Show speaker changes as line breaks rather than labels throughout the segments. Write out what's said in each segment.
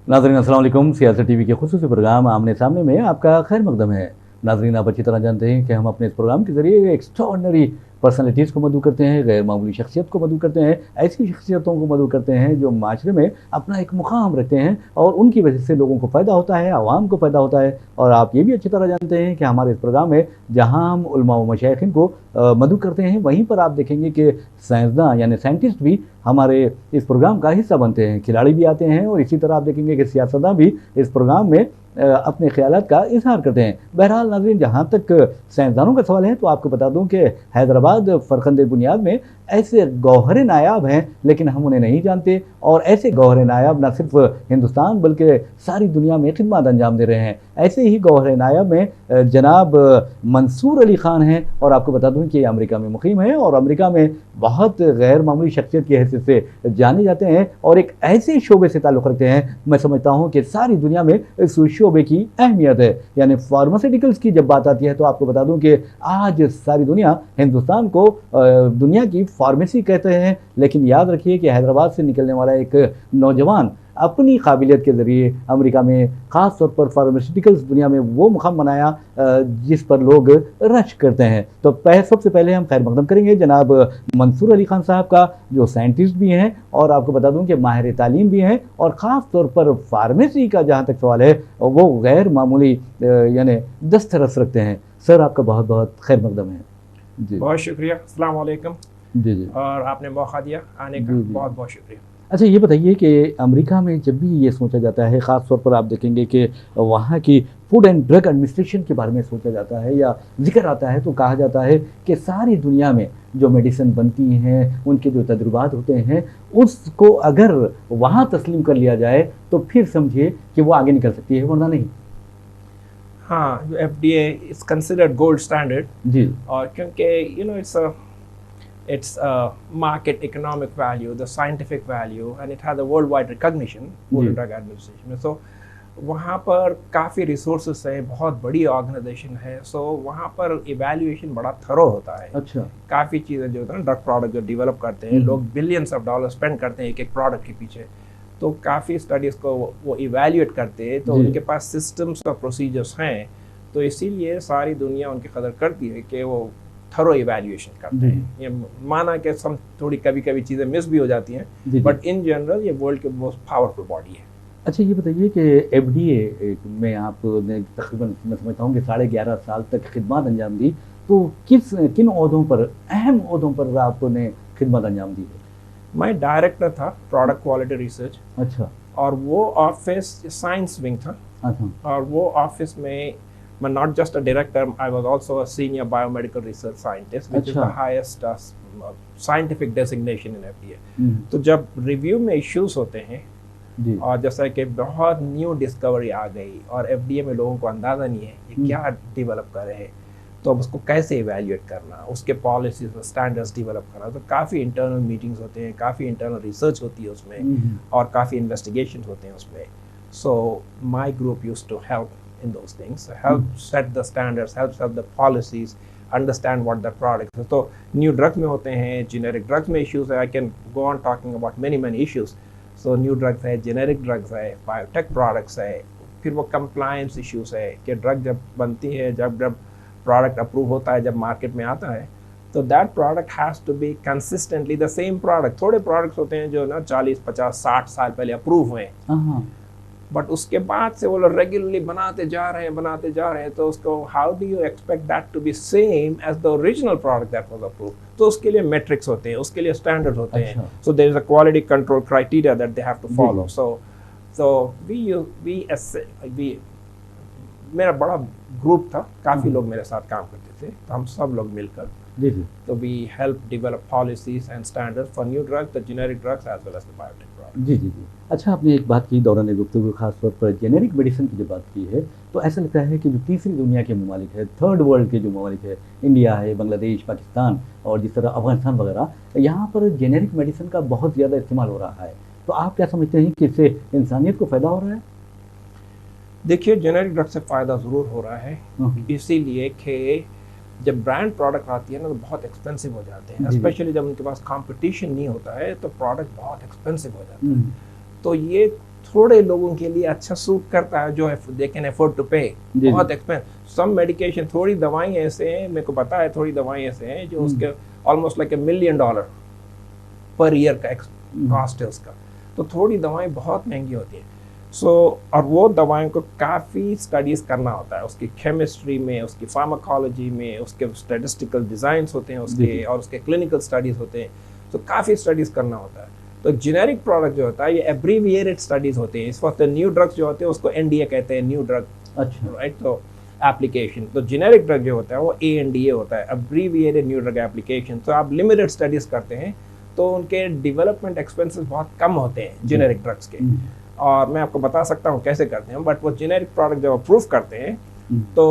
नाज़रीन अस्सलाम वालेकुम। सियासत टीवी के खुसूसी प्रोग्राम आमने सामने में आपका खैर मकदम है। नाज़रीन, आप अच्छी तरह जानते हैं कि हम अपने इस प्रोग्राम के ज़रिए एक्स्ट्राऑर्डिनरी पर्सनैलिटीज़ को मदऊ करते हैं, गैर मामूली शख्सियत को मदऊ करते हैं, ऐसी शख्सियतों को मदऊ करते हैं जो माशरे में अपना एक मुकाम रखते हैं और उनकी वजह से लोगों को फ़ायदा होता है, आवाम को फ़ायदा होता है। और आप ये भी अच्छी तरह जानते हैं कि हमारे इस प्रोग्राम में जहाँ हम उलमा व मशाइखिन को मदऊ करते हैं, वहीं पर आप देखेंगे कि साइंसदान यानी साइंटिस्ट भी हमारे इस प्रोग्राम का हिस्सा बनते हैं, खिलाड़ी भी आते हैं और इसी तरह आप देखेंगे कि सियासतदान भी इस प्रोग्राम में अपने ख्यालात का इज़हार करते हैं। बहरहाल नाज़रीन, जहाँ तक साइंसदानों का सवाल है तो आपको बता दूं कि हैदराबाद फ़रखंदे बुनियाद में ऐसे गौहर नायाब हैं, लेकिन हम उन्हें नहीं जानते। और ऐसे गौहर नायाब न सिर्फ हिंदुस्तान बल्कि सारी दुनिया में खिदमत अंजाम दे रहे हैं। ऐसे ही गौहर नायाब में जनाब मंसूर अली ख़ान हैं और आपको बता दूं कि अमेरिका में मुक़ीम है और अमेरिका में बहुत गैर मामूली शख्सियत की हैसियत से जाने जाते हैं और एक ऐसे शोबे से ताल्लुक़ रखते हैं, मैं समझता हूँ कि सारी दुनिया में इस शोबे की अहमियत है। यानी फार्मास्यूटिकल्स की जब बात आती है तो आपको बता दूं कि आज सारी दुनिया हिंदुस्तान को दुनिया की फार्मेसी कहते हैं, लेकिन याद रखिए कि हैदराबाद से निकलने वाला एक नौजवान अपनी काबिलियत के ज़रिए अमेरिका में ख़ास तौर पर फार्मास्यूटिकल्स दुनिया में वो मुकाम बनाया जिस पर लोग रश करते हैं। तो सबसे पहले हम खैर मकदम करेंगे जनाब मंसूर अली ख़ान साहब का, जो साइंटिस्ट भी हैं और आपको बता दूं कि माहिर तालीम भी हैं और ख़ास तौर पर फार्मेसी का जहाँ तक सवाल है वो गैर मामूली यानी दस्तरस रखते हैं। सर, आपका बहुत बहुत खैर मकदम है जी।
बहुत शुक्रिया। अस्सलाम वालेकुम।
जी।
और आपने मौका दिया आने का, बहुत बहुत शुक्रिया।
अच्छा, ये बताइए कि अमेरिका में जब भी ये सोचा जाता है, ख़ास तौर पर आप देखेंगे कि वहाँ की फूड एंड ड्रग एडमिनिस्ट्रेशन के बारे में सोचा जाता है या जिक्र आता है तो कहा जाता है कि सारी दुनिया में जो मेडिसिन बनती हैं, उनके जो तजुर्बात होते हैं, उसको अगर वहाँ तस्लीम कर लिया जाए तो फिर समझिए कि वो आगे निकल सकती है, वरना नहीं।
हाँ, FDA is considered gold standard
जी।
और क्योंकि it's a market economic value, the scientific value, and it has a worldwide recognition, Food and Drug Administration में। So वहाँ पर काफ़ी रिसोर्सेस हैं, बहुत बड़ी ऑर्गेनाइजेशन है, सो वहाँ पर इवैल्यूएशन बड़ा थरो होता है।
अच्छा।
काफ़ी चीज़ें जो होता है ना, ड्रग प्रोडक्ट जो डेवलप करते हैं लोग, बिलियंस ऑफ डॉलर स्पेंड करते हैं एक एक प्रोडक्ट के पीछे, तो काफ़ी स्टडीज़ को वो इवैल्यूएट करते हैं, तो उनके पास सिस्टम्स और प्रोसीजर्स हैं, तो इसीलिए सारी दुनिया उनकी कदर करती है कि वो थरो इवैल्यूएशन करते हैं। ये माना कि सब थोड़ी कभी कभी चीज़ें मिस भी हो जाती हैं, बट इन जनरल ये वर्ल्ड के मोस्ट पावरफुल बॉडी है।
अच्छा, ये बताइए कि FDA में आपने तकरीबन मैं समझता हूँ कि 11.5 साल तक खिदमत अंजाम दी, तो किन ओहदों पर, अहम ओहदों पर आपने खिदमत अंजाम दी है?
मैं डायरेक्टर था प्रोडक्ट क्वालिटी रिसर्च।
अच्छा।
और वो ऑफिस साइंस विंग था।
अच्छा।
और वो ऑफिस में मैं not just a director, I was also a senior biomedical research scientist, which is the highest scientific designation in FDA। तो जब रिव्यू में इश्यूज होते हैं और जैसा कि बहुत न्यू डिस्कवरी आ गई और FDA में लोगों को अंदाज़ा नहीं है ये क्या डेवलप कर रहे हैं, तो अब उसको कैसे इवैल्यूएट करना, उसके पॉलिसीज और स्टैंडर्ड्स डेवलप करना, तो काफ़ी इंटरनल मीटिंग्स होते हैं, काफ़ी इंटरनल रिसर्च होती है उसमें और काफ़ी इन्वेस्टिगेशन होते हैं उसमें। So my group used to help in those things, help set the standards, help set the policies, understand what the products. So new drugs में होते हैं, generic drugs में issues है, I can go on talking about many issues. So new drugs है, generic drugs है, biotech products है, फिर वो compliance issues है कि drug जब बनती है, जब product approve होता है, जब market में आता है, तो that product has to be consistently the same product. थोड़े products होते हैं जो ना 40, 50, 60 साल पहले approve हुए हैं, बट उसके बाद से वो लोग रेगुलरली बनाते जा रहे हैं, तो उसको how do you expect that to be same as the original product that was approved. तो उसके लिए मेट्रिक्स होते हैं, उसके लिए स्टैंडर्ड्स होते हैं, so there is a quality control criteria that they have to follow. So we मेरा बड़ा ग्रुप था, काफ़ी लोग मेरे साथ काम करते थे, तो हम सब लोग मिलकर तो we help develop policies and standards for new drugs, the generic drugs as well as the biotech products.
जी। अच्छा, आपने एक बात की दौरान गुफ्तगू, खास तौर पर जेनेरिक मेडिसिन की जब बात की है तो ऐसा लगता है कि जो तीसरी दुनिया के ममालिक है, थर्ड वर्ल्ड के जो ममालिक है, इंडिया है, बांग्लादेश, पाकिस्तान और जिस तरह अफगानिस्तान वगैरह, यहाँ पर जेनेरिक मेडिसिन का बहुत ज़्यादा इस्तेमाल हो रहा है, तो आप क्या समझते हैं कि इससे इंसानियत को फ़ायदा हो रहा है?
देखिए, जेनेरिक ड्रग से फ़ायदा ज़रूर हो रहा है, इसीलिए कि जब ब्रांड प्रोडक्ट आती है ना तो बहुत एक्सपेंसिव हो जाते हैं, स्पेशली जब उनके पास कंपटीशन नहीं होता है तो प्रोडक्ट बहुत एक्सपेंसिव हो जाता है। तो ये थोड़े लोगों के लिए अच्छा सूट करता है, जो है दे कैन अफोर्ड टू पे, बहुत एक्सपेंस। सम मेडिकेशन, थोड़ी दवाएं ऐसे हैं, मेरे को पता है थोड़ी दवाएं ऐसे हैं जो उसके almost like $1 million per year का कॉस्ट है उसका। तो थोड़ी दवाएं बहुत महंगी होती हैं। और वो दवाओं को काफ़ी स्टडीज़ करना होता है, उसकी केमिस्ट्री में, उसकी फार्माकोलॉजी में, उसके स्टैटिस्टिकल डिज़ाइंस होते हैं उसके, और उसके क्लिनिकल स्टडीज़ होते हैं। तो काफ़ी स्टडीज़ करना होता है। तो जेनेरिक प्रोडक्ट जो होता है ये एब्रीविएटेड स्टडीज़ होते हैं। इस वक्त न्यू ड्रग्स जो होते हैं उसको NDA कहते हैं, न्यू ड्रग,
अच्छा,
राइट। तो एप्लीकेशन, तो जेनेरिक ड्रग जो होता है वो ANDA होता है, एब्रीविएटेड न्यू ड्रग एप्लीकेशन। तो आप लिमिटेड स्टडीज़ करते हैं तो उनके डेवलपमेंट एक्सपेंसेस बहुत कम होते हैं जेनेरिक ड्रग्स के। और मैं आपको बता सकता हूँ कैसे करते हैं। बट वो जेनेरिक प्रोडक्ट जब अप्रूव करते हैं तो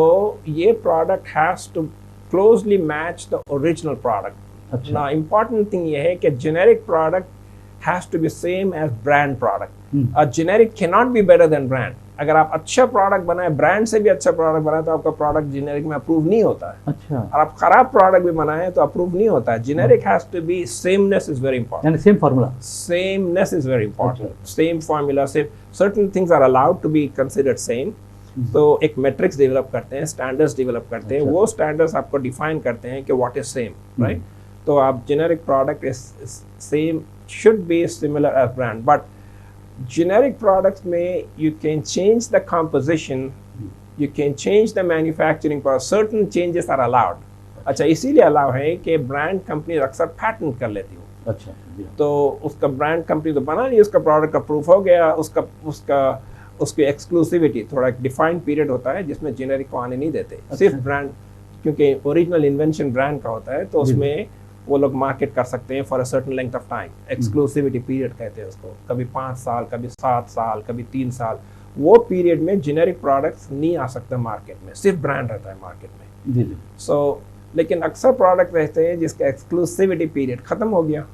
ये product has to closely match the original product. ना इम्पॉर्टेंट थिंग ये है कि generic product has to be same as brand product. A generic can not be better than brand. अगर आप अच्छा प्रोडक्ट बनाए, ब्रांड से भी अच्छा प्रोडक्ट बनाए, तो आपका प्रोडक्ट जेनेरिक में अप्रूव नहीं होता है।
अच्छा,
और आप खराब प्रोडक्ट भी बनाए तो अप्रूव नहीं होता है। Generic has to be, sameness is very important,
यानी same formula,
sameness is very important. Same formula, certain things are allowed to be considered same. तो एक मैट्रिक्स डेवलप करते हैं, स्टैंडर्ड्स डेवलप करते हैं। वो स्टैंडर्ड्स आपको डिफाइन करते हैं कि व्हाट इज सेम, राइट। तो आप generic product is same, should be similar as brand. But generic products में you can change the composition, you can change the manufacturing process, certain changes are allowed. अच्छा, इसीलिए allow है कि brand company अक्सर patent कर लेती हो।
अच्छा,
तो उसका ब्रांड कंपनी तो बना नहीं, उसका प्रोडक्ट अप्रूव हो गया, उसकी एक्सक्लूसिविटी, थोड़ा एक डिफाइंड पीरियड होता है जिसमें जेनेरिक को आने नहीं देते। अच्छा। सिर्फ ब्रांड, क्योंकि ओरिजिनल इन्वेंशन ब्रांड का होता है तो उसमें वो लोग मार्केट कर सकते हैं for a certain length of time. Exclusivity period कहते हैं उसको, कभी 5 साल, कभी 7 साल, कभी 3 साल। वो पीरियड में जेनेरिक प्रोडक्ट्स नहीं आ सकते मार्केट में, सिर्फ ब्रांड रहता है मार्केट में।
जी जी।
सो लेकिन अक्सर प्रोडक्ट रहते हैं जिसका एक्सक्लूसिविटी पीरियड खत्म हो गया,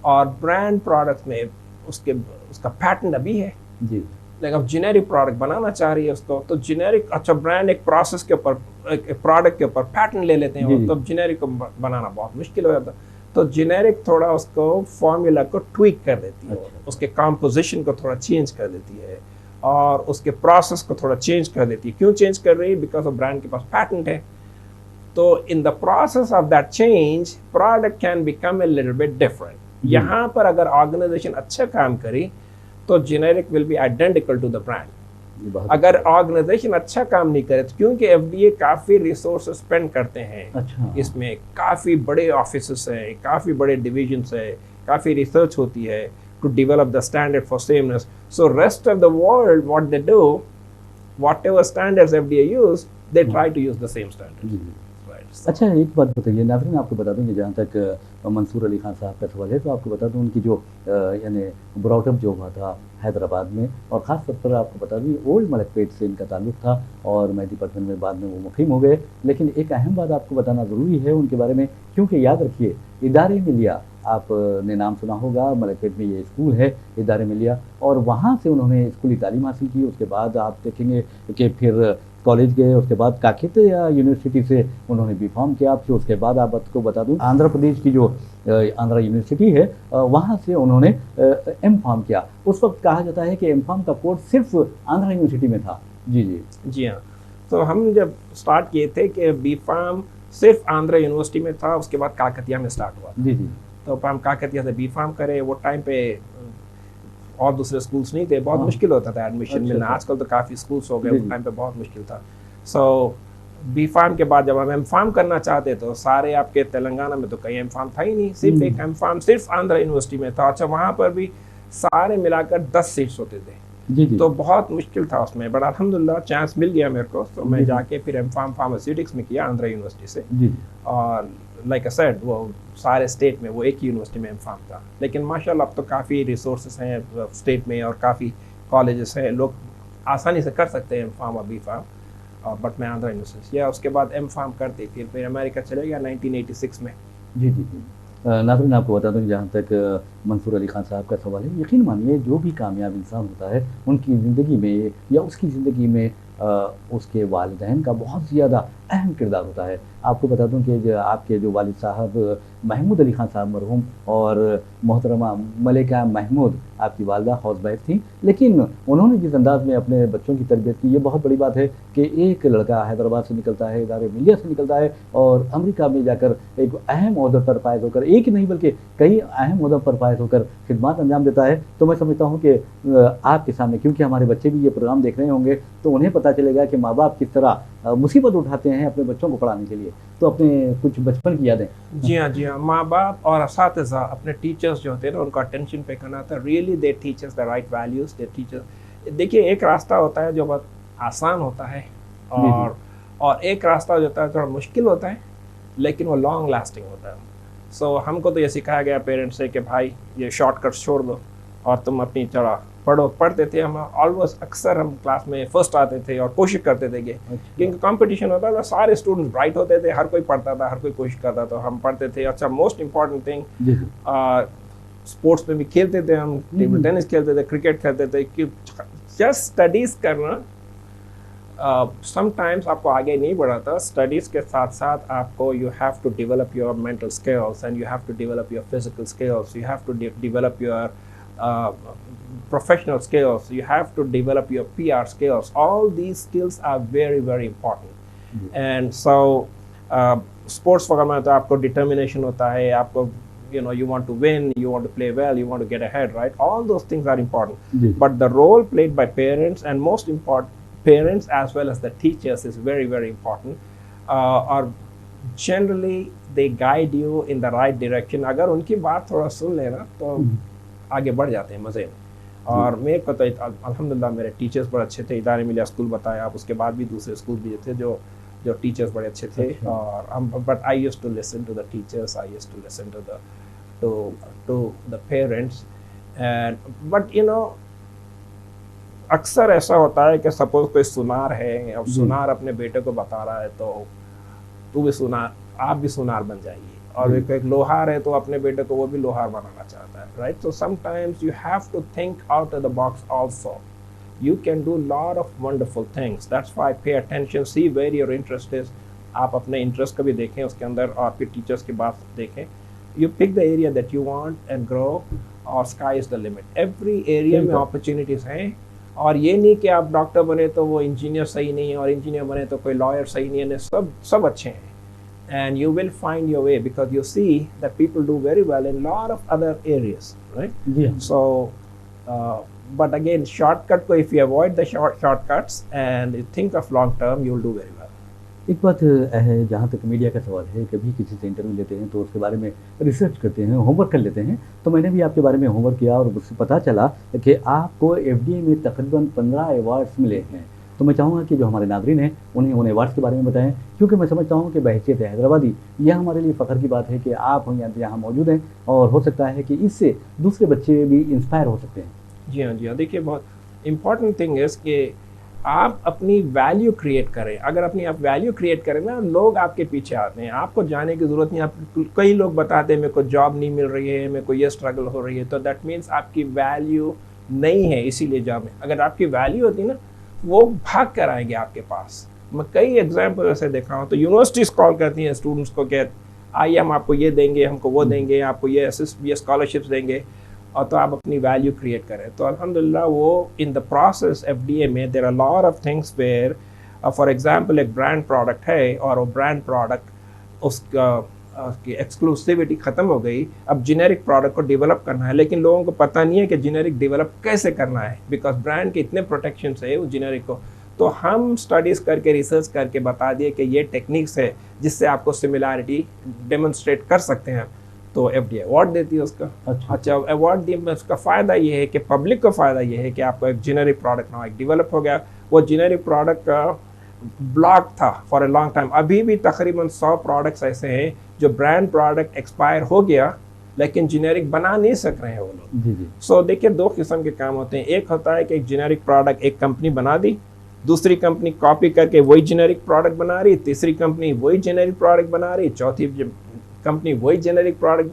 और ब्रांड प्रोडक्ट में उसका पैटेंट अभी है जी। लेकिन अब जेनेरिक प्रोडक्ट बनाना चाह रही है उसको, तो जेनेरिक, अच्छा ब्रांड एक प्रोसेस के ऊपर, एक प्रोडक्ट के ऊपर पैटेंट ले लेते हैं, तो जेनेरिक को बनाना बहुत मुश्किल हो जाता है। तो जेनेरिक थोड़ा उसको फॉर्मूला को ट्वीक कर देती है, उसके कंपोजिशन को थोड़ा चेंज कर देती है, और उसके प्रोसेस को थोड़ा चेंज कर देती है। क्यों चेंज कर रही है? बिकॉज ऑफ ब्रांड के पास पैटेंट है। तो in the process of that change product can become a little bit different. यहाँ पर अगर ऑर्गेनाइजेशन अच्छा काम करे तो generic will be identical to the brand. अगर ऑर्गेनाइजेशन अच्छा काम नहीं करे, तो क्योंकि FDA काफ़ी रिसोर्सेज स्पेंड करते हैं, अच्छा। इसमें काफ़ी बड़े ऑफिस हैं, काफ़ी बड़े डिविजन्स है, काफ़ी रिसर्च होती है to develop the standard for sameness. So rest of the world what they do, whatever standards FDA use, they try to use the same standards.
अच्छा, एक बात बताइए नाज़रीन, आपको बता दूं कि जहाँ तक मंसूर अली खान साहब का सवाल है, तो आपको बता दूं उनकी जो यानी ब्रॉटअप जो हुआ था हैदराबाद में, और ख़ास तौर पर आपको बता दूं ओल्ड मलकपेट से इनका ताल्लुक़ था, और मेहदीपट्टनम में बाद में वो मुक़ीम हो गए। लेकिन एक अहम बात आपको बताना ज़रूरी है उनके बारे में, क्योंकि याद रखिए इदारे मिलिया, आपने नाम सुना होगा, मलकपेट में ये स्कूल है इदारे मिलिया, और वहाँ से उन्होंने स्कूली तालीम हासिल की। उसके बाद आप देखेंगे कि फिर कॉलेज गए, उसके बाद काकेतिया यूनिवर्सिटी से उन्होंने B.Pharm किया। फिर उसके बाद आपको बता दूं आंध्र प्रदेश की जो आंध्रा यूनिवर्सिटी है वहाँ से उन्होंने M.Pharm किया। उस वक्त कहा जाता है कि M.Pharm का कोर्स सिर्फ आंध्रा यूनिवर्सिटी में था। जी जी
जी हाँ। तो हम जब स्टार्ट किए थे कि B.Pharm सिर्फ आंध्रा यूनिवर्सिटी में था, उसके बाद काकतिया में स्टार्ट हुआ।
जी जी।
तो हम काकतिया से B.Pharm करे, वो टाइम पे और दूसरे स्कूल्स नहीं थे, बहुत मुश्किल होता था एडमिशन मिलना। आजकल तो काफ़ी स्कूल्स हो गए, वो टाइम पे बहुत मुश्किल था। सो B.Pharm के बाद जब हम M.Pharm करना चाहते तो सारे आपके तेलंगाना में तो कहीं M.Pharm था ही नहीं, सिर्फ एक M.Pharm सिर्फ आंध्रा यूनिवर्सिटी में था। अच्छा, वहाँ पर भी सारे मिलाकर 10 सीट्स होते थे। जी जी। तो बहुत मुश्किल था उसमें, बट अल्हम्दुलिल्लाह चांस मिल गया मेरे को, तो मैं जाके फिर M.Pharm फार्मास्यूटिक्स में किया आंध्रा यूनिवर्सिटी से। जी। और लाइक आई सेड, वो सारे स्टेट में वो एक ही यूनिवर्सिटी में M.Pharm था। लेकिन माशाल्लाह अब तो काफ़ी रिसोर्सेज हैं स्टेट में, और काफ़ी कॉलेजेस हैं, लोग आसानी से कर सकते हैं M.Pharm और B.Pharm। बट मैं आंध्रा यूनिवर्सिटी किया, उसके बाद M.Pharm करते फिर अमेरिका चले गया 1986 में।
जी जी जी। नाज़रीन, आपको बता दूं जहाँ तक मंसूर अली खान साहब का सवाल है, यकीन मानिए जो भी कामयाब इंसान होता है उनकी ज़िंदगी में या उसकी ज़िंदगी में उसके वालिदैन का बहुत ज़्यादा अहम किरदार होता है। आपको बता दूं कि जो आपके जो वालिद साहब महमूद अली खान साहब मरहूम और मोहतरमा मलिका महमूद आपकी वालदा हाउसवाइफ थी, लेकिन उन्होंने जिस अंदाज़ में अपने बच्चों की तरबियत की, ये बहुत बड़ी बात है कि एक लड़का हैदराबाद से निकलता है, इदारे मिलिया से निकलता है और अमेरिका में जाकर एक अहम ओहदे पर फायज होकर, एक ही नहीं बल्कि कई अहम ओहदों पर फायज होकर खिदमत अंजाम देता है। तो मैं समझता हूँ कि आपके सामने, क्योंकि हमारे बच्चे भी ये प्रोग्राम देख रहे होंगे, तो उन्हें पता चलेगा कि माँ बाप किस तरह मुसीबत उठाते हैं अपने बच्चों को पढ़ाने के लिए। तो अपने कुछ बचपन की यादें।
जी हाँ, माँ बाप और असातिज़ा अपने टीचर्स जो होते हैं ना, उनका अटेंशन पे करना था। Really they teach us the right values, they teachers. देखिए, एक रास्ता होता है जो बहुत आसान होता है और एक रास्ता जो होता है थोड़ा मुश्किल होता है, लेकिन वो लॉन्ग लास्टिंग होता है। सो हमको तो ये सिखाया गया पेरेंट्स से कि भाई ये शॉर्टकट छोड़ दो और तुम अपनी तरह पढ़ते थे। हम ऑलमोस्ट अक्सर हम क्लास में फर्स्ट आते थे और कोशिश करते थे कि क्योंकि कंपटीशन होता था, सारे स्टूडेंट्स ब्राइट होते थे, हर कोई पढ़ता था, हर कोई कोशिश करता था, हम पढ़ते थे। अच्छा, मोस्ट इम्पॉर्टेंट थिंग, स्पोर्ट्स में भी खेलते थे हम, टेबल टेनिस खेलते थे, क्रिकेट खेलते थे। कि जस्ट स्टडीज़ करना समटाइम्स आपको आगे नहीं बढ़ाता। स्टडीज़ के साथ साथ आपको you have to develop your mental skills and you have to develop your physical skills, you have to develop your professional skills, you have to develop your PR skills. All these skills are very, very important. And so sports वगैरह में तो आपको determination होता है, आपको you want to win, you want to play well, you want to get ahead, right? All those things are important. But the role played by parents, and most important, parents as well as the teachers, is very, very important. Or generally they guide you in the right direction. अगर उनकी बात थोड़ा सुन लेना तो आगे बढ़ जाते हैं मज़े में। और मेरे को तो अल्हम्दुलिल्लाह मेरे टीचर्स बड़े अच्छे थे। इदारे मिलिया स्कूल बताया, आप उसके बाद भी दूसरे स्कूल भी थे जो टीचर्स बड़े अच्छे थे। और हम but I used to listen to the teachers, I used to listen to the parents. And but अक्सर ऐसा होता है कि सपोज कोई सुनार है और सुनार अपने बेटे को बता रहा है तो तू भी सुनार, आप भी सुनार बन जाइए। और एक लोहार है तो अपने बेटे को वो भी लोहार बनाना चाहता है, right? So sometimes you have to think out of the box also. You can do lot of wonderful things, that's why pay attention, see where your interest is. आप अपने इंटरेस्ट को भी देखें उसके अंदर और फिर टीचर्स की बात देखें। You pick the area that you want and grow, और sky is the limit. Every area में अपॉर्चुनिटीज़ हैं। और ये नहीं कि आप डॉक्टर बने तो वो इंजीनियर सही नहीं है, और इंजीनियर बने तो कोई लॉयर सही नहीं है। सब अच्छे हैं। And you will find your way because you see that people do very well in a lot of other areas, right?
Yeah.
So, but again, shortcut को if you avoid the shortcuts and you think of long term, you will do very well.
एक बात है, जहाँ तक media का सवाल है, कभी किसी से इंटरव्यू लेते हैं तो उसके बारे में रिसर्च करते हैं, होमवर्क कर लेते हैं। तो मैंने भी आपके बारे में होमवर्क किया और उससे पता चला कि आपको FDA में तकरीबन 15 अवार्ड्स मिले हैं। तो मैं चाहूँगा कि जो हमारे नाज़रीन हैं उन्हें उन अवार्ड्स के बारे में बताएं, क्योंकि मैं समझता हूँ कि बहैसियत हैदराबादी यह हमारे लिए फ़ख्र की बात है कि आप यहाँ मौजूद हैं, और हो सकता है कि इससे दूसरे बच्चे भी इंस्पायर हो सकते हैं।
जी हाँ। देखिए, बहुत इम्पॉर्टेंट थिंग है कि आप अपनी वैल्यू क्रिएट करें। अगर अपनी आप वैल्यू क्रिएट करें ना, लोग आपके पीछे आते हैं, आपको जाने की ज़रूरत नहीं। आप कई लोग बताते हैं मेरे को जॉब नहीं मिल रही है, मेरे को ये स्ट्रगल हो रही है, तो दैट मीन्स आपकी वैल्यू नहीं है, इसीलिए जॉब है। अगर आपकी वैल्यू होती ना, वो भाग कर आएंगे आपके पास। मैं कई एग्जाम्पल ऐसे देखा हूँ। तो यूनिवर्सिटीज़ कॉल करती हैं स्टूडेंट्स को कि आइए हम आपको ये देंगे, हमको वो देंगे, आपको ये स्कॉलरशिप्स देंगे, और तो आप अपनी वैल्यू क्रिएट करें। तो अल्हम्दुलिल्लाह वो इन द प्रोसेस FDA में there are lot of things where, for example एक ब्रांड प्रोडक्ट है और वो ब्रांड प्रोडक्ट उसकी एक्सक्लूसिविटी ख़त्म हो गई, अब जेनेरिक प्रोडक्ट को डेवलप करना है, लेकिन लोगों को पता नहीं है कि जेनेरिक डेवलप कैसे करना है, बिकॉज ब्रांड के इतने प्रोटेक्शन है उस जेनेरिक को। तो हम स्टडीज़ करके, रिसर्च करके बता दिए कि ये टेक्निक्स है जिससे आपको सिमिलैरिटी डेमोन्स्ट्रेट कर सकते हैं। तो FDA अवार्ड देती है उसका। अच्छा, अवार्ड दी में उसका फ़ायदा ये है कि पब्लिक को फ़ायदा ये है कि आपको एक जेनेरिक प्रोडक्ट ना एक डेवलप हो गया। वो जेनेरिक प्रोडक्ट का ब्लॉक था फॉर ए लॉन्ग टाइम। अभी भी तकरीबन 100 प्रोडक्ट्स ऐसे हैं जो ब्रांड प्रोडक्ट एक्सपायर हो गया, लेकिन जेनेरिक बना नहीं सक रहे हैं वो लोग। सो देखिए, दो किस्म के काम होते हैं। एक होता है कि एक जेनेरिक प्रोडक्ट एक कंपनी बना दी, दूसरी कंपनी कॉपी करके वही जेनेरिक प्रोडक्ट बना रही, तीसरी कंपनी वही जेनेरिक प्रोडक्ट बना रही, चौथी कंपनी वही जेनेरिक प्रोडक्ट।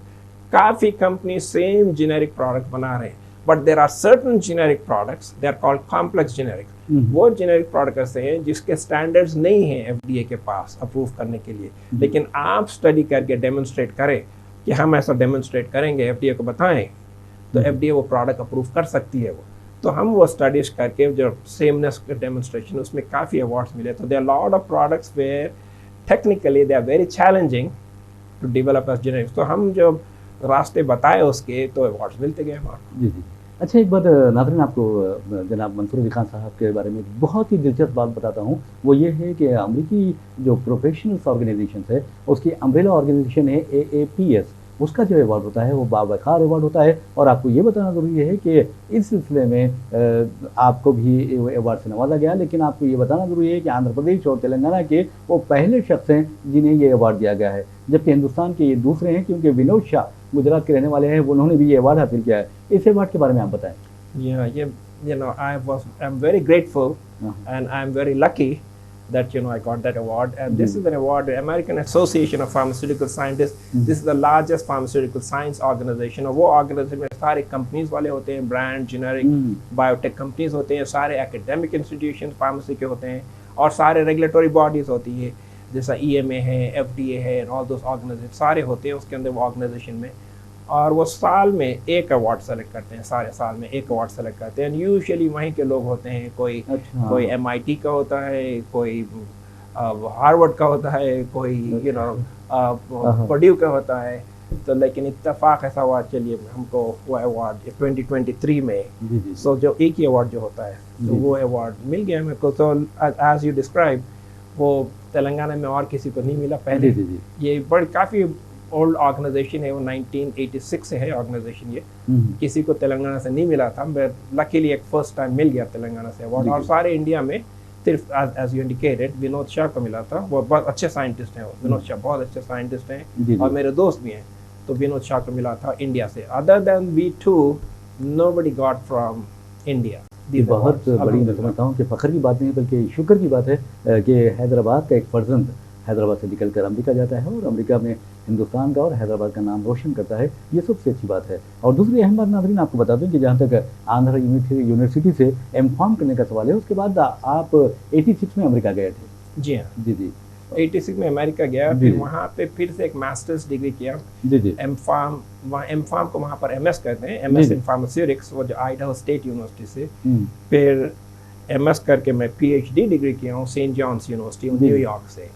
काफ़ी कंपनी सेम जेनेरिक प्रोडक्ट बना रहे हैं, but there are certain generic products, they are called complex generic. वो जेनेरिक प्रोडक्ट ऐसे हैं जिसके स्टैंडर्ड्स नहीं हैं एफडीए के पास अप्रूव करने के लिए, लेकिन आप स्टडी करके डेमोन्स्ट्रेट करें कि हम ऐसा डेमोन्स्ट्रेट करेंगे, एफडीए को बताएं, तो एफडीए वो प्रोडक्ट अप्रूव कर सकती है। वो तो हम वो स्टडीज करके जो सेमनेस डेमोन्स्ट्रेशन, उसमें काफ़ी अवार्ड्स मिले। तो there are lot of products where technically they are very challenging to develop as generic. तो हम जो रास्ते बताए उसके, तो अवार्ड्स मिलते गए हमारे।
जी जी। अच्छा, एक बात नाज़रीन आपको जनाब मंसूर अली खान साहब के बारे में बहुत ही दिलचस्प बात बताता हूँ। वो ये है कि अमेरिकी जो प्रोफेशनल्स ऑर्गेनाइजेशन है, उसकी अम्ब्रेला ऑर्गेनाइजेशन है AAPS, उसका जो अवार्ड होता है वो बावखार अवार्ड होता है। और आपको ये बताना ज़रूरी है कि इस सिलसिले में आपको भी अवार्ड से नवाजा गया, लेकिन आपको ये बताना ज़रूरी है कि आंध्र प्रदेश और तेलंगाना के वो पहले शख्स हैं जिन्हें ये अवार्ड दिया गया है, जबकि हिंदुस्तान के ये दूसरे हैं, क्योंकि विनोद शाह गुजरात के रहने वाले हैं, उन्होंने भी ये अवार्ड हासिल किया है। इस अवार्ड के बारे में आप बताएं।
I'm very grateful and I'm very lucky that I got that award, and this is an award, the American Association of Pharmaceutical Scientists. This is the largest pharmaceutical science organization, और वो organisation में सारे companies वाले होते हैं, brand, generic, biotech companies होते हैं, सारे एकेडमिक इंस्टीट्यूशन फार्मेसी के होते हैं, और सारे रेगुलेटरी बॉडीज होती है, जैसा EMA है, FDA है, एंड ऑल दोस ऑर्गेनाइजेशन सारे होते हैं उसके अंदर वो ऑर्गेनाइजेशन में। और वो साल में एक अवार्ड सेलेक्ट करते हैं, सारे साल में एक अवार्ड सेलेक्ट करते हैं। यूजुअली वहीं के लोग होते हैं, कोई MIT का होता है, कोई हार्वर्ड का होता है, कोई पर्ड्यू का होता है। तो लेकिन इत्तेफाक ऐसा हुआ, चलिए हमको वो अवार्ड 2023 में, सो जो एक ही अवार्ड जो होता है, तो वो अवार्ड मिल गया मेरे को। तो एज यू डिस्क्राइब, वो तेलंगाना में और किसी को नहीं मिला पहले। ये बड़ी काफ़ी ओल्ड ऑर्गेनाइजेशन है, वो 1986 से है ऑर्गेनाइजेशन ये। किसी को तेलंगाना से नहीं मिला था, बट लकीली एक फर्स्ट टाइम मिल गया तेलंगाना से अवार्ड। और सारे इंडिया में सिर्फ as you indicated Vinod Shah को मिला था। वो बहुत अच्छे साइंटिस्ट हैं, विनोद शाह बहुत अच्छे साइंटिस्ट हैं, और मेरे दोस्त भी हैं। तो विनोद शाह को मिला था इंडिया से। Other than we two, nobody got from India.
ये बहुत बड़ी, मैं समझता हूँ कि फ़ख्र की बात नहीं बल्कि शुक्र की बात है कि हैदराबाद का एक फर्जंद हैदराबाद से निकलकर अमेरिका जाता है और अमेरिका में हिंदुस्तान का और हैदराबाद का नाम रोशन करता है। ये सबसे अच्छी बात है। और दूसरी अहम बात नाज़रीन आपको बता दूं कि जहाँ तक आंध्र यूनिवर्सिटी से M.Pharm करने का सवाल है, उसके बाद आप 86 में अमेरिका गए थे।
जी हाँ,
जी
86 में अमेरिका गया, फिर वहाँ पे फिर से एक मास्टर्स डिग्री किया।
जी
M.Pharm को वहाँ पर MS कहते हैं, MS इन फार्मास्यूटिक्स, वो जो आइडाहो स्टेट यूनिवर्सिटी से। फिर MS करके मैं PhD डिग्री किया हूँ सेंट जॉन्स यूनिवर्सिटी न्यूयॉर्क से।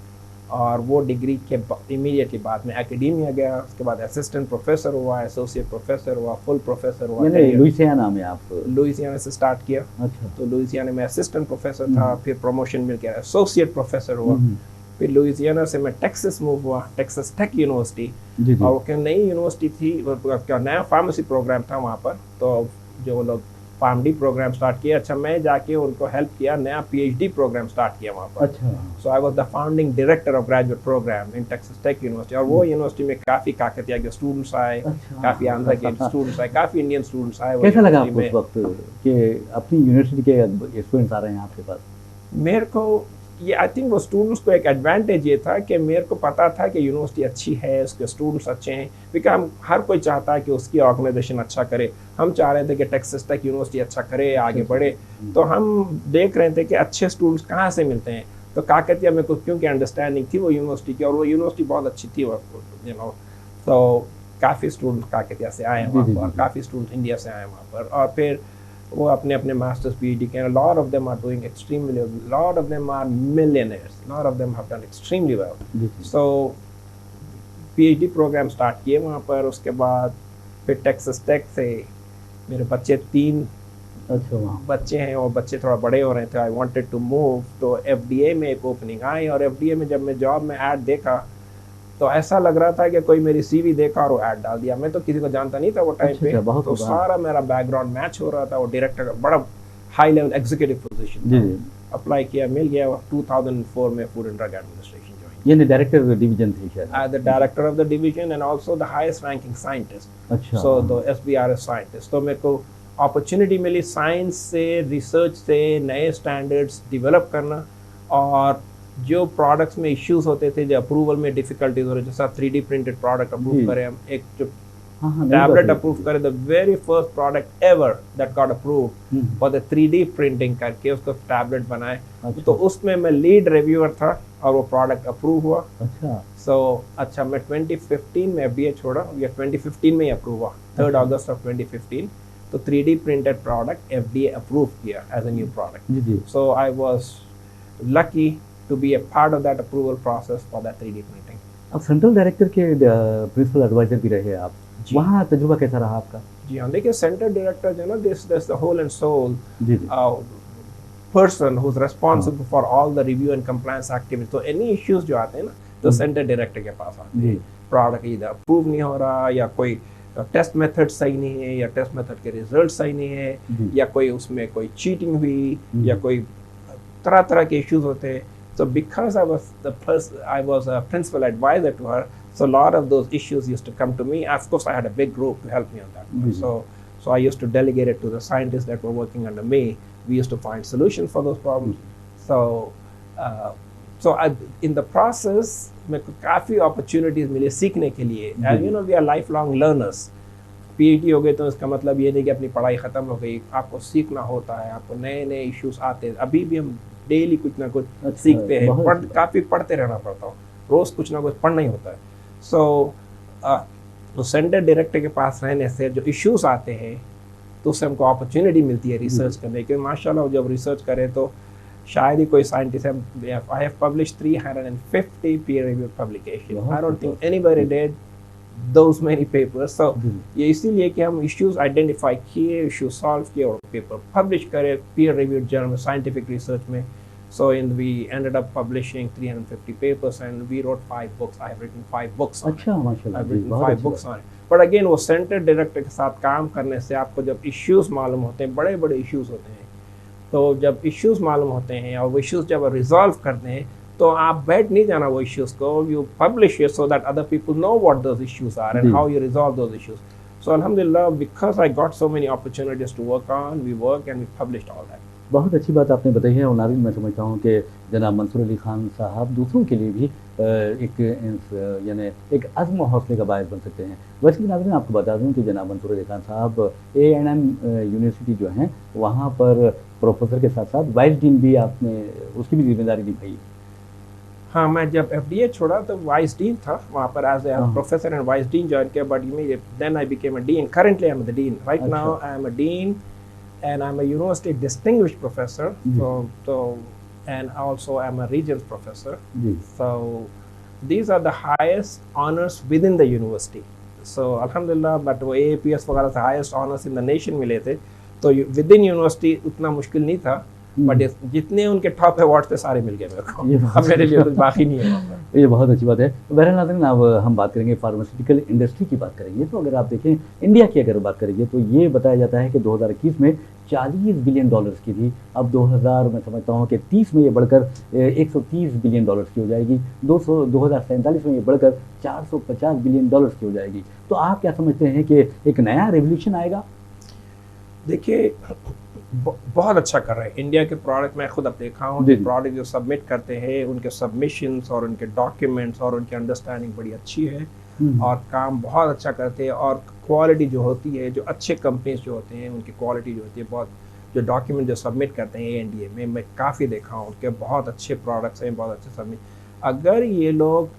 और वो डिग्री के इमीडिएटली बाद में एकेडमिया गया, उसके बाद असिस्टेंट प्रोफेसर हुआ, एसोसिएट प्रोफेसर हुआ, फुल प्रोफेसर हुआ।
लुइसियाना में आप?
लुइसियाना से स्टार्ट किया। अच्छा। तो लुइसियाना में असिस्टेंट प्रोफेसर था, फिर प्रमोशन मिल गया, एसोसिएट प्रोफेसर हुआ। फिर लुइसियाना से मैं टेक्सास मूव हुआ, टेक्सास टेक यूनिवर्सिटी। और वो नई यूनिवर्सिटी थी, नया फार्मेसी प्रोग्राम था वहाँ पर, तो जो लोग PharmD प्रोग्राम स्टार्ट किया। अच्छा, मैं जाके उनको हेल्प किया, नया PhD प्रोग्राम स्टार्ट किया वहाँ पर। अच्छा। So I was the founding director of graduate program in Texas Tech University. और वो यूनिवर्सिटी में काफ़ी काकतिया के स्टूडेंट्स आए, काफ़ी आंध्र के स्टूडेंट्स आए, काफ़ी इंडियन स्टूडेंट्स आए।
कैसा लगा आपको उस वक्त कि अपनी यूनिवर्सिटी के स्टूडेंट्स आ रहे हैं आपके पास?
मेरे को ये, आई थिंक वो स्टूडेंट्स को एक एडवांटेज ये था कि मेरे को पता था कि यूनिवर्सिटी अच्छी है, उसके स्टूडेंट्स अच्छे हैं, क्योंकि हम हर कोई चाहता है कि उसकी ऑर्गेनाइजेशन अच्छा करे। हम चाह रहे थे कि टेक्सास टेक यूनिवर्सिटी अच्छा करे, आगे बढ़े। तो हम देख रहे थे कि अच्छे स्टूडेंट्स कहाँ से मिलते हैं। तो काकतिया में कुछ क्योंकि अंडरस्टैंडिंग थी वो यूनिवर्सिटी की, और वो यूनिवर्सिटी बहुत अच्छी थी, तो काफ़ी स्टूडेंट काकतिया से आए वहाँ पर, काफ़ी स्टूडेंट इंडिया से आए वहाँ पर। और फिर वो अपने अपने मास्टर्स PhD के, lot of them are doing extremely well, lot of them are millionaires, lot of them have done extremely well. So PhD program start किए वहाँ पर। उसके बाद फिर टेक्सास टेक से मेरे बच्चे 3 बच्चे हैं, और बच्चे थोड़ा बड़े हो रहे थे। आई वांटेड टू मूव, तो FDA में एक ओपनिंग आई, और FDA में जब मैं जॉब में ऐड देखा तो ऐसा लग रहा था कि कोई मेरी CV देखा और वो ऐड डाल दिया। मैं तो किसी को जानता नहीं था वो टाइम पे, तो सारा मेरा बैकग्राउंड मैच हो रहा था। वो डायरेक्टर का बड़ा high level executive position, apply किया, मिल गया। 2004 में food and drug administration join.
यानी डायरेक्टर डिवीजन थी शायद?
The director of the division and also the highest ranking scientist. अच्छा। So the SBRS scientist. तो मेरे को अपॉर्चुनिटी मिली साइंस से, रिसर्च से नए स्टैंडर्ड्स डेवलप करना, और जो प्रोडक्ट्स में इश्यूज होते थे, जो अप्रूवल में डिफिकल्टीज हो रही, जैसा 3D प्रिंटेड प्रोडक्ट अप्रूव करें हम, एक जो
हाँ,
टैबलेट अप्रूव करे, the very first product ever that got approve for the 3D printing करके उसको टैबलेट बनाए। तो उसमें मैं लीड रिव्यूअर था और वो प्रोडक्ट अप्रूव हुआ। अच्छा मैं 2015 में FDA छोड़ा, या 2015 में ही अप्रूव हुआ, 3 अगस्त ऑफ 2015। तो 3D printed product FDA approve किया as a new product. So I was lucky to be a part of that approval process for that 3D printing.
अब सेंट्रल डायरेक्टर के प्रिंसिपल एडवाइजर भी रहे आप, वहाँ तजुर्बा कैसा रहा आपका?
जी हाँ, देखिए सेंट्रल डायरेक्टर जो ना, this the whole and sole person who's responsible for all the review and compliance activities। तो any issues जो आते हैं ना, तो सेंटर डायरेक्टर के पास आते हैं। प्रोडक्ट इधर अप्रूव नहीं हो रहा, या कोई टेस्ट मेथड सही नहीं है, या टेस्ट मेथड के रिजल्ट सही नहीं है, या कोई उसमें कोई चीटिंग हुई, या कोई तरह तरह के इश्यूज होते हैं। So because I was a principal advisor to her, so a lot of those issues used to come to me. Of course, I had a big group to help me on that. So I used to delegate it to the scientists that were working under me. We used to find solutions for those problems. So in the process, मेरे को काफ़ी opportunities मिले सीखने के लिए। And you know, we are lifelong learners. PhD हो गए तो इसका मतलब ये नहीं कि अपनी पढ़ाई ख़त्म हो गई, आपको सीखना होता है, आपको नए नए इश्यूज आते हैं। अभी भी हम डेली कुछ ना कुछ सीखते हैं, काफ़ी पढ़ते रहना पड़ता हो, रोज़ कुछ ना कुछ पढ़ना ही होता है। तो सेंटर डायरेक्टर के पास रहने से जो इश्यूज आते हैं, तो उससे हमको अपॉर्चुनिटी मिलती है रिसर्च करने की। माशाल्लाह जब रिसर्च करें तो शायद ही कोई साइंटिस्ट है। I have published 350 peer reviewed publications. I don't think anybody did those many papers. So ये इसीलिए कि हम issues identify किए, issues solve किए और पेपर पब्लिश करें peer reviewed journal scientific research में। So we ended up publishing 350 papers and we wrote 5 books. I have written 5 books on it.
अच्छा, माशाल्लाह,
I've written 5 books on it. But again वो centre director के साथ काम करने से आपको जब issues मालूम होते हैं, बड़े बड़े issues होते हैं, तो जब issues मालूम होते हैं और वो issues जब resolve करते हैं, तो आप बैठ नहीं जाना वो issues को, you publish it so that other people know what those issues are and how you resolve those issues. So alhamdulillah, because I got so many opportunities to work on, we worked and we published all that.
बहुत अच्छी बात आपने बताई है। और नाज़रीन, मैं समझता हूँ कि जनाब मंसूर अली खान साहब दूसरों के लिए भी एक अज़्म और हौसले का बायस बन सकते हैं। वैसे भी नाज़रीन, आपको बता दूँ कि जनाब मंसूर अली खान साहब A&M यूनिवर्सिटी जो हैं, वहाँ पर प्रोफेसर के साथ साथ वाइस डीन भी आपने उसकी भी जिम्मेदारी निभाई।
हाँ, मैं जब FDA छोड़ा तो वाइस डीन था वहाँ पर, as a professor and vice dean join किया, but then I became a dean. Currently I am the dean right now. I am a dean and I'm a university distinguished professor. And also I'm a Regents professor. So these are the highest honors within the university. So alhamdulillah, but वो AAPS वगैरह से highest honors in the nation मिले थे, तो within university उतना मुश्किल नहीं था, बट जितने उनके टॉप अवार्ड थे सारे मिल गए मेरे को। अब मेरे लिए कुछ बाकी नहीं है।
ये बहुत अच्छी बात है। बहरहाल नाज़रीन, अब हम बात करेंगे फार्मास्यूटिकल इंडस्ट्री की बात करेंगे, तो अगर आप देखें इंडिया की अगर बात करेंगे तो ये बताया जाता है कि 2021 में $40 बिलियन की थी। अब 2000 मैं समझता हूँ कि 30 में ये बढ़कर $130 बिलियन की हो जाएगी। 2047 में ये बढ़कर $450 बिलियन की हो जाएगी। तो आप क्या समझते हैं कि एक नया रेवोल्यूशन आएगा?
देखिए, बहुत अच्छा कर रहे हैं इंडिया के प्रोडक्ट। मैं खुद अब देखा हूँ कि प्रोडक्ट जो सबमिट करते हैं, उनके सबमिशंस और उनके डॉक्यूमेंट्स और उनकी अंडरस्टैंडिंग बड़ी अच्छी है और काम बहुत अच्छा करते हैं। और क्वालिटी जो होती है, जो अच्छे कंपनीज जो होते हैं, उनकी क्वालिटी जो होती है बहुत, जो डॉक्यूमेंट जो सबमिट करते हैं ANDA में, मैं काफ़ी देखा हूँ उनके बहुत अच्छे प्रोडक्ट्स हैं, बहुत अच्छे सबमिट। अगर ये लोग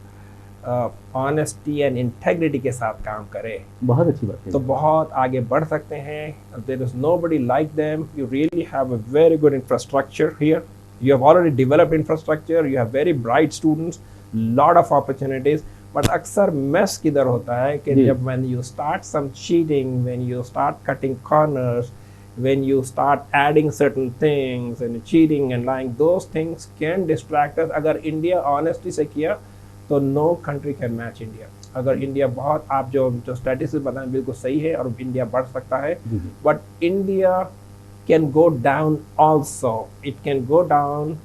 ऑनेस्टी एंड इंटेग्रिटी के साथ काम करें, बहुत अच्छी बात है, तो बहुत आगे बढ़ सकते हैं। There is nobody like them. You really have a very good infrastructure here. You have already developed infrastructure, you have very bright students, lot of opportunities. But अक्सर मेस किधर होता है कि जब when you start some cheating, when you start cutting corners, when you start adding certain things and cheating and lying, those things can distract us. अगर India honesty से किया तो no country can match India. अगर India बहुत, आप जो statistics बताएं बिल्कुल सही है और इंडिया बढ़ सकता है, but India can go down also. It can go down,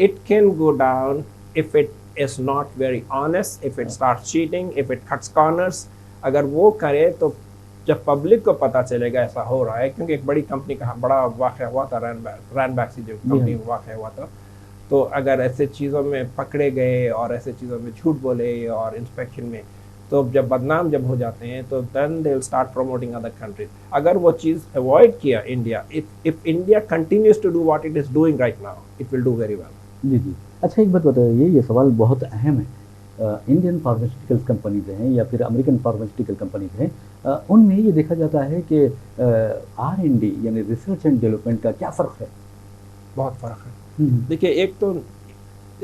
it can go down if it is not very honest, if it starts cheating, if it cuts corners। अगर वो करे तो जब पब्लिक को पता चलेगा ऐसा हो रहा है, क्योंकि एक बड़ी कंपनी का बड़ा वाक़या हुआ था, रैनबैक से जो कंपनी वाक़या हुआ था, तो अगर ऐसे चीज़ों में पकड़े गए और ऐसे चीज़ों में झूठ बोले और इंस्पेक्शन में, तो जब बदनाम जब हो जाते हैं तो then they will start promoting other countries. अगर वो चीज़ अवॉइड किया India, if India continues to do what it is doing right now, it will do very well.
जी जी। अच्छा एक बात बताइए, ये सवाल बहुत अहम है। इंडियन फार्मास्यूटिकल कंपनीज हैं या फिर अमेरिकन फार्मास्यूटिकल कंपनीज हैं, उनमें ये देखा जाता है कि R&D यानी रिसर्च एंड डेवलपमेंट का क्या फ़र्क है?
बहुत फ़र्क है। देखिए,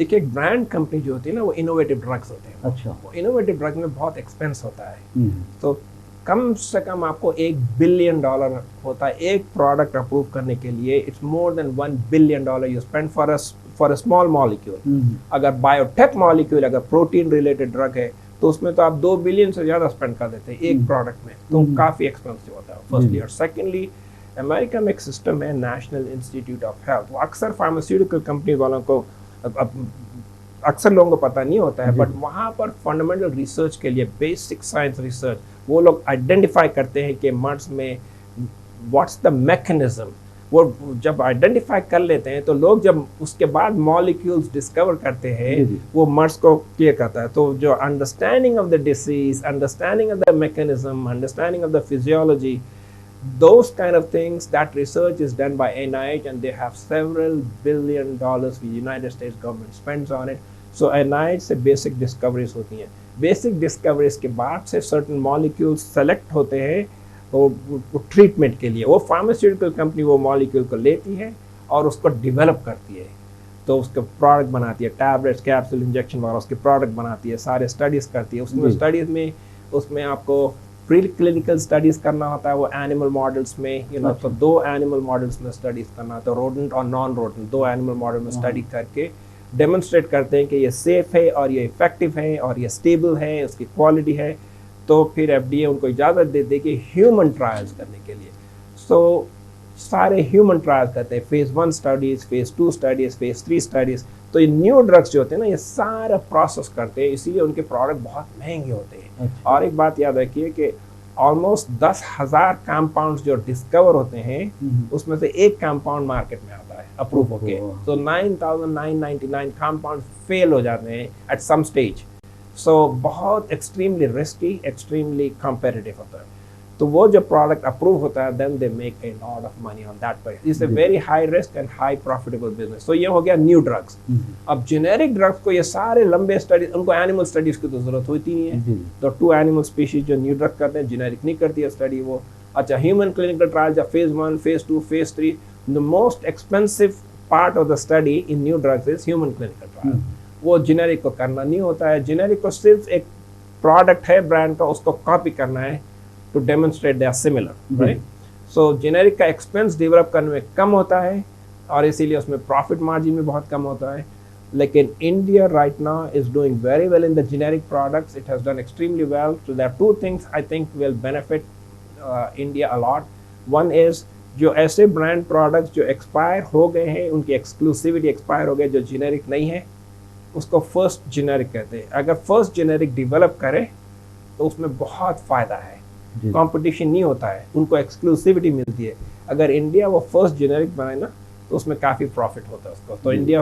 एक ब्रांड कंपनी जो होती है ना, वो इनोवेटिव ड्रग्स होते हैं।
अच्छा।
वो इनोवेटिव ड्रग में बहुत एक्सपेंस होता है। तो कम से कम आपको $1 बिलियन होता है एक प्रोडक्ट अप्रूव करने के लिए। It's more than $1 billion you spend for a small molecule. अगर बायोटेक मॉलिक्यूल, अगर प्रोटीन रिलेटेड ड्रग है, तो उसमें तो आप 2 बिलियन से ज़्यादा स्पेंड कर देते हैं एक प्रोडक्ट में। तो काफ़ी एक्सपेंसिव होता है फर्स्टली। और सेकेंडली, अमेरिका में एक सिस्टम है, नेशनल इंस्टीट्यूट ऑफ हेल्थ। वो अक्सर फार्मास्यूटिकल कंपनी वालों को, अक्सर लोगों को पता नहीं होता है, बट वहाँ पर फंडामेंटल रिसर्च के लिए, बेसिक साइंस रिसर्च, वो लोग आइडेंटिफाई करते हैं कि मर्ड्स में व्हाट्स द मैकेनिज्म। वो जब आइडेंटिफाई कर लेते हैं तो लोग जब उसके बाद मॉलिक्यूल्स डिस्कवर करते हैं, वो मर्ड्स को क्लियर करता है। तो जो understanding of the disease, understanding of the mechanism, understanding of the physiology, those kind of things, that research is done by NIH, and they have several $billion the United States government spends on it. So NIH से basic discoveries होती हैं। Basic discoveries के बाद से certain molecules select होते हैं वो treatment के लिए। वो फार्मास्यूटिकल कंपनी वो मॉलिक्यूल को लेती है और उसको डेवलप करती है, तो उसका प्रोडक्ट बनाती है, टैबलेट्स, कैप्सूल, इंजेक्शन वाला उसके प्रोडक्ट बनाती है, सारे स्टडीज़ करती है। उसमें स्टडीज़ में उसमें आपको प्री क्लिनिकल स्टडीज़ करना होता है, वो एनिमल मॉडल्स में, तो 2 एनिमल मॉडल्स में स्टडीज़ करना होता है, रोडेंट और नॉन रोडेंट, 2 एनिमल मॉडल में स्टडी करके डेमोन्स्ट्रेट करते हैं कि ये सेफ़ है और ये इफेक्टिव है और ये स्टेबल है, उसकी क्वालिटी है। तो फिर FDA उनको इजाज़त दे देगी ह्यूमन ट्रायल्स करने के लिए। सो सारे ह्यूमन ट्रायल्स करते हैं, phase 1 studies, phase 2 studies, phase 3 studies. तो ये न्यू ड्रग्स जो होते हैं ना, ये सारा प्रोसेस करते हैं, इसीलिए उनके प्रोडक्ट बहुत महंगे होते हैं। और एक बात याद रखिए कि ऑलमोस्ट 10,000 कंपाउंड्स जो डिस्कवर होते हैं, उसमें से एक कंपाउंड मार्केट में आता है अप्रूव होके। तो 9,999 कंपाउंड फेल हो जाते हैं एट सम स्टेज। सो बहुत एक्सट्रीमली रिस्की, एक्सट्रीमली कॉम्पिटिटिव होता है। तो वो जो प्रोडक्ट अप्रूव होता है, then they make a lot of money on that. It's a very high risk and high profitable business. तो ये हो गया न्यू ड्रग्स। अब जेनेरिक ड्रग्स को ये सारे लंबे स्टडीज, उनको एनिमल स्टडीज की तो जरूरत होती नहीं है। तो 2 एनिमल स्पीशीज जो न्यू ड्रग करते हैं, जेनेरिक नहीं करती है स्टडी वो। अच्छा, ह्यूमन क्लिनिकल ट्रायल जब phase 1, phase 2, phase 3, the most expensive part of the study in new drugs is human clinical trial. वो जेनेरिक को करना नहीं होता है। जेनेरिक को सिर्फ एक प्रोडक्ट है ब्रांड का, उसको कॉपी करना है to demonstrate they are similar, right? So generic का expense develop करने में कम होता है और इसीलिए उसमें profit margin में बहुत कम होता है। लेकिन India right now is doing very well in the generic products. It has done extremely well. So there are 2 things I think will benefit India a lot. One is जो ऐसे brand products जो expire हो गए हैं, उनकी exclusivity expire हो गए, जो generic नहीं है, उसको first generic कहते हैं। अगर first generic develop करे तो उसमें बहुत फ़ायदा है। कंपटीशन नहीं होता है, उनको एक्सक्लूसिविटी मिलती है। अगर इंडिया वो फर्स्ट जेनेरिक बनाए ना, तो उसमें काफ़ी प्रॉफिट होता है उसको। तो इंडिया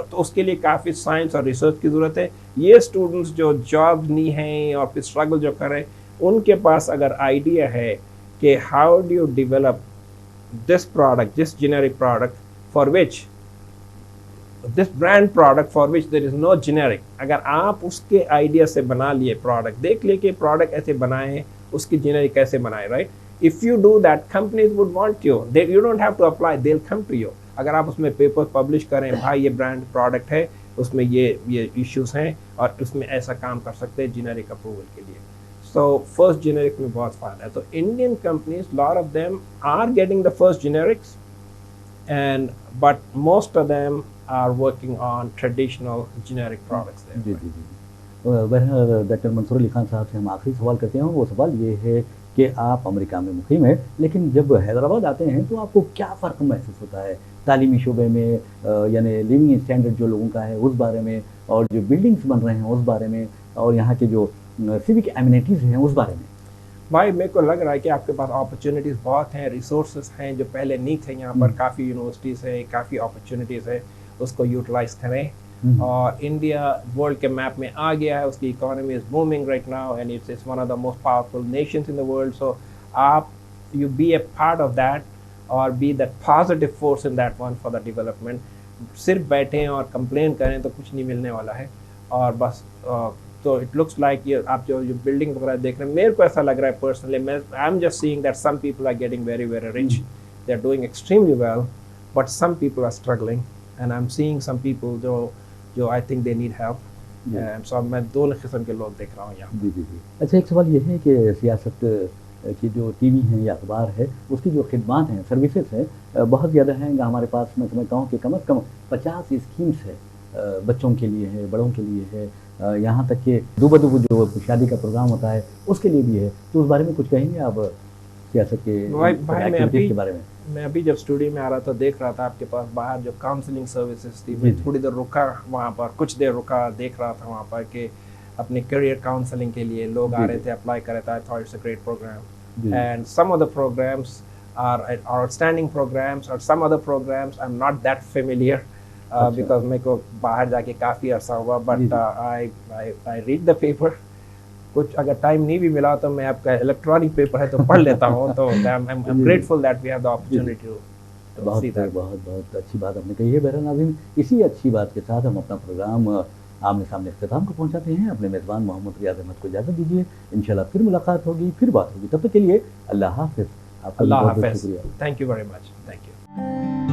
तो उसके लिए काफ़ी साइंस और रिसर्च की ज़रूरत है। ये स्टूडेंट्स जो जॉब नहीं हैं और फिर स्ट्रगल जो कर रहे हैं, उनके पास अगर आइडिया है कि how do you develop this product, this generic product for which, this brand product for which there is no generic, अगर आप उसके आइडिया से बना लिए प्रोडक्ट, देख लिए कि प्रोडक्ट ऐसे बनाए हैं, उसकी जेनेरिक कैसे बनाए, right? If you do that, companies would want you, you don't have to apply, they will come to you. अगर आप उसमें पेपर पब्लिश करें, भाई ये ब्रांड प्रोडक्ट है, उसमें ये इश्यूज हैं और उसमें ऐसा काम कर सकते हैं जेनेरिक अप्रूवल के लिए। सो फर्स्ट जेनेरिक में बहुत फायदा है। तो Indian companies, lot of them are getting the first generics, and but most of them are working on traditional generic products.
जी जी जी। बहरहाल डॉक्टर मंसूर अली खान साहब से हम आखिरी सवाल करते हैं। वो सवाल ये है कि आप अमेरिका में मुकीम हैं, लेकिन जब हैदराबाद आते हैं तो आपको क्या फ़र्क महसूस होता है तालीमी शोबे में, यानी लिविंग स्टैंडर्ड जो लोगों का है उस बारे में, और जो बिल्डिंग्स बन रहे हैं उस बारे में, और यहाँ के जो सिविक एमिनिटीज़ हैं उस बारे में?
भाई मेरे को लग रहा है कि आपके पास अपॉर्चुनिटीज़ बहुत हैं, रिसोर्सेज हैं जो पहले नहीं थे यहाँ पर। काफ़ी यूनिवर्सिटीज़ है, काफ़ी अपॉर्चुनिटीज़ है, उसको यूटिलाइज़ करें। और इंडिया वर्ल्ड के मैप में आ गया है, उसकी economy is booming right now and it's one of the most powerful nations in the world. So आप you be a part of that और be that positive force in that one for the development. सिर्फ बैठें और complain करें तो कुछ नहीं मिलने वाला है. और बस तो इट लुक्स लाइक ये आप जो बिल्डिंग वगैरह देख रहे हैं, मेरे को ऐसा लग रहा है personally, I am just seeing that some people are getting very very rich, they are doing extremely well, but some people are struggling and I am seeing some people जो I think they need help. And so मैं दोनों किस्म के लोग देख रहा हूँ यहाँ.
जी जी जी. अच्छा, एक सवाल ये है कि सियासत की जो टीवी है या अखबार है उसकी जो खिदमात हैं, सर्विसेज हैं, बहुत ज़्यादा हैं. हमारे पास मैं समझता हूँ कि कम से कम 50 स्कीम्स है, बच्चों के लिए है, बड़ों के लिए है, यहाँ तक कि दूबदूब जो शादी का प्रोग्राम होता है उसके लिए भी है. तो उस बारे में कुछ कहेंगे आप, सियासत के एक्टिविटीज़ के बारे में?
मैं अभी जब स्टूडियो में आ रहा था देख रहा था आपके पास बाहर जो काउंसलिंग सर्विसेज थी, मैं थोड़ी देर रुका वहाँ पर, कुछ देर रुका, देख रहा था वहाँ पर कि अपने करियर काउंसलिंग के लिए लोग आ रहे थे, अप्लाई कर रहे थे. I thought it's a great program and some of the programs are outstanding programs और some other programs I am not that familiar because मेरे को बाहर जाके काफ़ी अर्सा हुआ. But I read the paper. कुछ अगर टाइम नहीं भी मिला तो मैं आपका इलेक्ट्रॉनिक पेपर है तो पढ़ लेता हूँ. तो I am grateful that we have the opportunity to
बहुत बहुत अच्छी बात आपने कही है. बहरहाल नाज़रीन, इसी अच्छी बात के साथ हम अपना प्रोग्राम आमने सामने इख्तिताम को पहुंचाते हैं. अपने मेज़बान मोहम्मद रियाज अहमद को इजाज़त दीजिए. इंशाल्लाह फिर मुलाकात होगी, फिर बात होगी. तब तक के लिए अल्लाह हाफ़िज़.
अल्लाह हाफ़िज़. Thank you very much. Thank you.